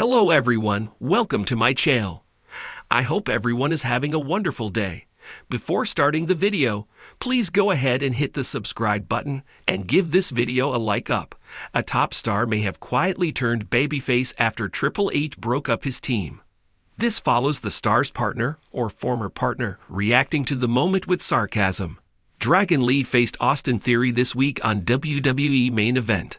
Hello everyone, welcome to my channel. I hope everyone is having a wonderful day. Before starting the video, please go ahead and hit the subscribe button and give this video a like up. A top star may have quietly turned babyface after Triple H broke up his team. This follows the star's partner, or former partner, reacting to the moment with sarcasm. Dragon Lee faced Austin Theory this week on WWE Main Event.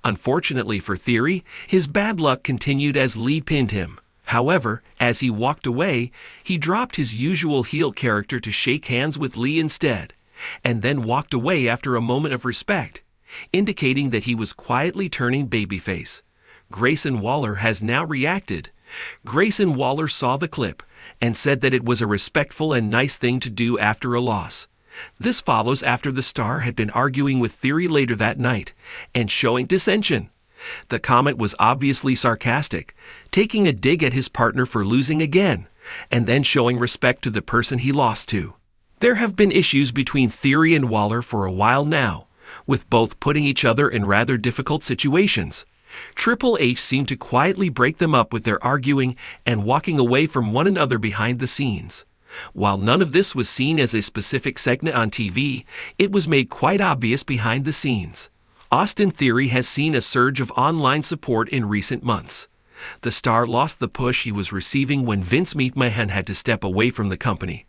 Unfortunately for Theory, his bad luck continued as Lee pinned him. However, as he walked away, he dropped his usual heel character to shake hands with Lee instead, and then walked away after a moment of respect, indicating that he was quietly turning babyface. Grayson Waller has now reacted. Grayson Waller saw the clip and said that it was a respectful and nice thing to do after a loss. This follows after the star had been arguing with Theory later that night and showing dissension. The comment was obviously sarcastic, taking a dig at his partner for losing again, and then showing respect to the person he lost to. There have been issues between Theory and Waller for a while now, with both putting each other in rather difficult situations. Triple H seemed to quietly break them up with their arguing and walking away from one another behind the scenes. While none of this was seen as a specific segment on TV, it was made quite obvious behind the scenes. Austin Theory has seen a surge of online support in recent months. The star lost the push he was receiving when Vince McMahon had to step away from the company.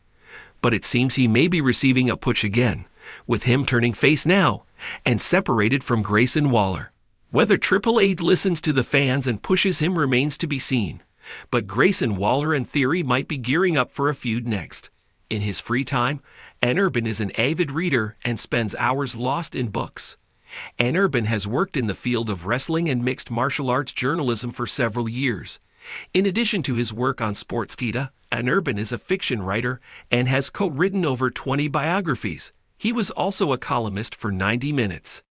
But it seems he may be receiving a push again, with him turning face now, and separated from Grayson Waller. Whether Triple H listens to the fans and pushes him remains to be seen. But Grayson Waller and Theory might be gearing up for a feud next. In his free time, Urban is an avid reader and spends hours lost in books. Urban has worked in the field of wrestling and mixed martial arts journalism for several years. In addition to his work on Sportskeeda, Urban is a fiction writer and has co-written over 20 biographies. He was also a columnist for 90 Minutes.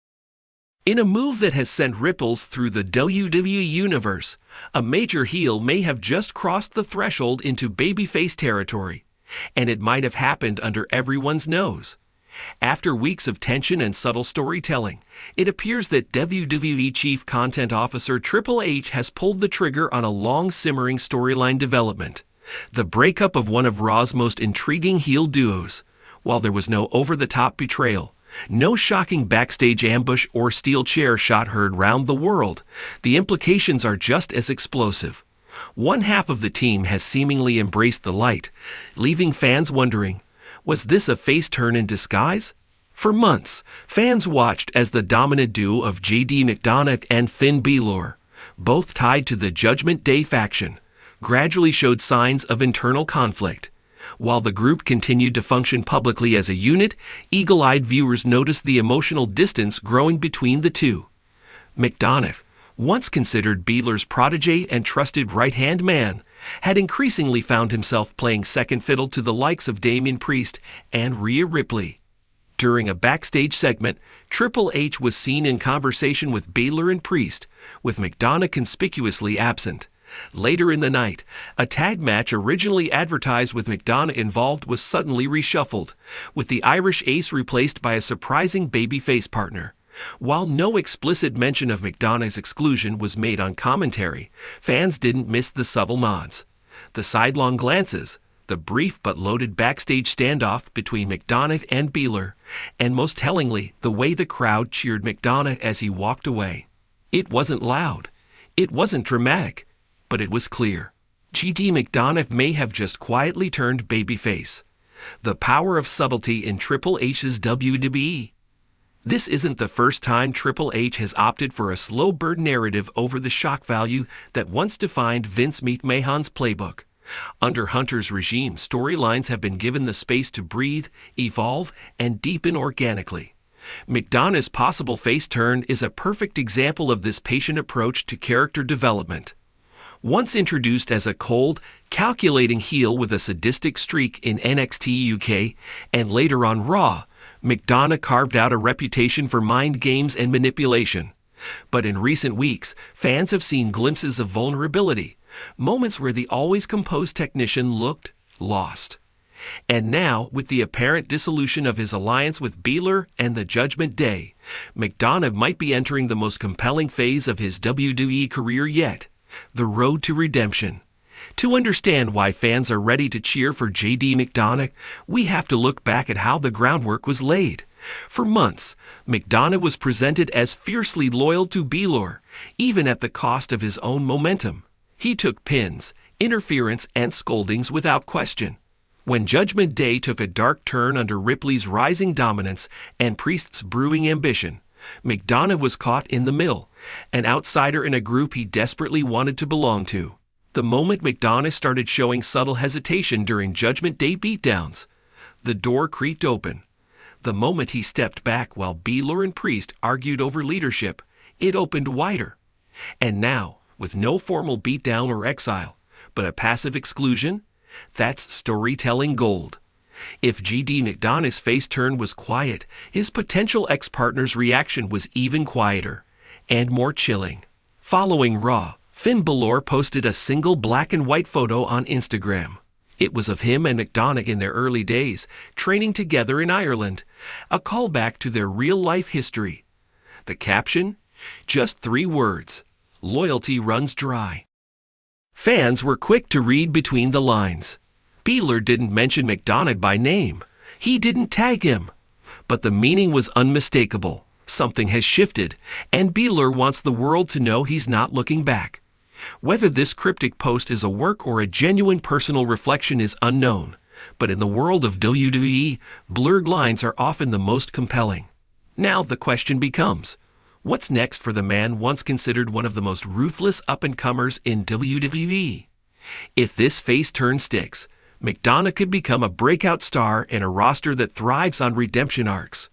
In a move that has sent ripples through the WWE universe, a major heel may have just crossed the threshold into babyface territory, and it might have happened under everyone's nose. After weeks of tension and subtle storytelling, it appears that WWE Chief Content Officer Triple H has pulled the trigger on a long simmering storyline development, the breakup of one of Raw's most intriguing heel duos. While there was no over-the-top betrayal, no shocking backstage ambush or steel chair shot heard round the world, the implications are just as explosive. One half of the team has seemingly embraced the light, leaving fans wondering, was this a face turn in disguise? For months, fans watched as the dominant duo of JD McDonagh and Finn Balor, both tied to the Judgment Day faction, gradually showed signs of internal conflict. While the group continued to function publicly as a unit, eagle-eyed viewers noticed the emotional distance growing between the two. McDonagh, once considered Balor's protege and trusted right-hand man, had increasingly found himself playing second fiddle to the likes of Damian Priest and Rhea Ripley. During a backstage segment, Triple H was seen in conversation with Balor and Priest, with McDonagh conspicuously absent. Later in the night, a tag match originally advertised with McDonagh involved was suddenly reshuffled, with the Irish Ace replaced by a surprising babyface partner. While no explicit mention of McDonagh's exclusion was made on commentary, fans didn't miss the subtle nods, the sidelong glances, the brief but loaded backstage standoff between McDonagh and Balor, and most tellingly, the way the crowd cheered McDonagh as he walked away. It wasn't loud. It wasn't dramatic. But it was clear. JD McDonagh may have just quietly turned babyface. The power of subtlety in Triple H's WWE. This isn't the first time Triple H has opted for a slow burn narrative over the shock value that once defined Vince McMahon's playbook. Under Hunter's regime, storylines have been given the space to breathe, evolve, and deepen organically. McDonagh's possible face turn is a perfect example of this patient approach to character development. Once introduced as a cold, calculating heel with a sadistic streak in NXT UK and later on Raw, McDonagh carved out a reputation for mind games and manipulation. But in recent weeks, fans have seen glimpses of vulnerability, moments where the always composed technician looked lost. And now, with the apparent dissolution of his alliance with Balor and the Judgment Day, McDonagh might be entering the most compelling phase of his WWE career yet. The road to redemption. To understand why fans are ready to cheer for J.D. McDonagh, we have to look back at how the groundwork was laid. For months, McDonagh was presented as fiercely loyal to Beelor, even at the cost of his own momentum. He took pins, interference, and scoldings without question. When Judgment Day took a dark turn under Ripley's rising dominance and Priest's brewing ambition, McDonagh was caught in the middle, an outsider in a group he desperately wanted to belong to. The moment McDonagh started showing subtle hesitation during Judgment Day beatdowns, the door creaked open. The moment he stepped back while Beelor and Priest argued over leadership, it opened wider. And now, with no formal beatdown or exile, but a passive exclusion, that's storytelling gold. If J.D. McDonagh's face turn was quiet, his potential ex-partner's reaction was even quieter and more chilling. Following Raw, Finn Balor posted a single black and white photo on Instagram. It was of him and McDonagh in their early days, training together in Ireland, a callback to their real-life history. The caption? Just 3 words: loyalty runs dry. Fans were quick to read between the lines. Beelor didn't mention McDonagh by name. He didn't tag him. But the meaning was unmistakable. Something has shifted, and Beelor wants the world to know he's not looking back. Whether this cryptic post is a work or a genuine personal reflection is unknown, but in the world of WWE, blurred lines are often the most compelling. Now the question becomes, what's next for the man once considered one of the most ruthless up-and-comers in WWE? If this face turn sticks, McDonagh could become a breakout star in a roster that thrives on redemption arcs.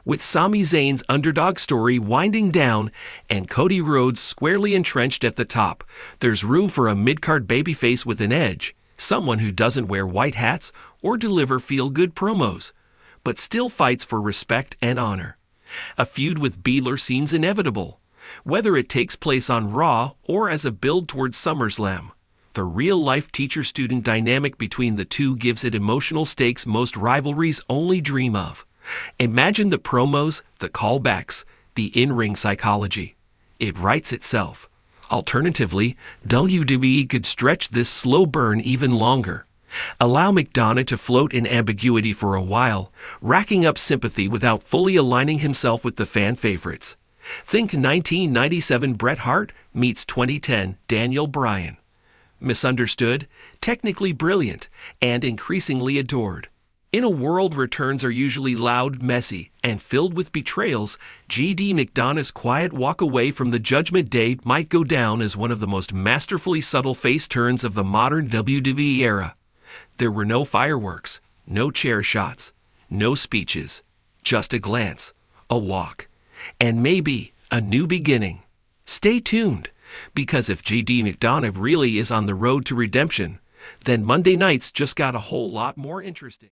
With Sami Zayn's underdog story winding down and Cody Rhodes squarely entrenched at the top, there's room for a mid-card babyface with an edge, someone who doesn't wear white hats or deliver feel-good promos, but still fights for respect and honor. A feud with Beelor seems inevitable, whether it takes place on Raw or as a build towards SummerSlam. The real-life teacher-student dynamic between the two gives it emotional stakes most rivalries only dream of. Imagine the promos, the callbacks, the in-ring psychology. It writes itself. Alternatively, WWE could stretch this slow burn even longer. Allow McDonagh to float in ambiguity for a while, racking up sympathy without fully aligning himself with the fan favorites. Think 1997 Bret Hart meets 2010 Daniel Bryan. Misunderstood, technically brilliant, and increasingly adored. In a world where turns are usually loud, messy, and filled with betrayals, J.D. McDonagh's quiet walk away from the Judgment Day might go down as one of the most masterfully subtle face turns of the modern WWE era. There were no fireworks, no chair shots, no speeches, just a glance, a walk, and maybe a new beginning. Stay tuned, because if J.D. McDonagh really is on the road to redemption, then Monday nights just got a whole lot more interesting.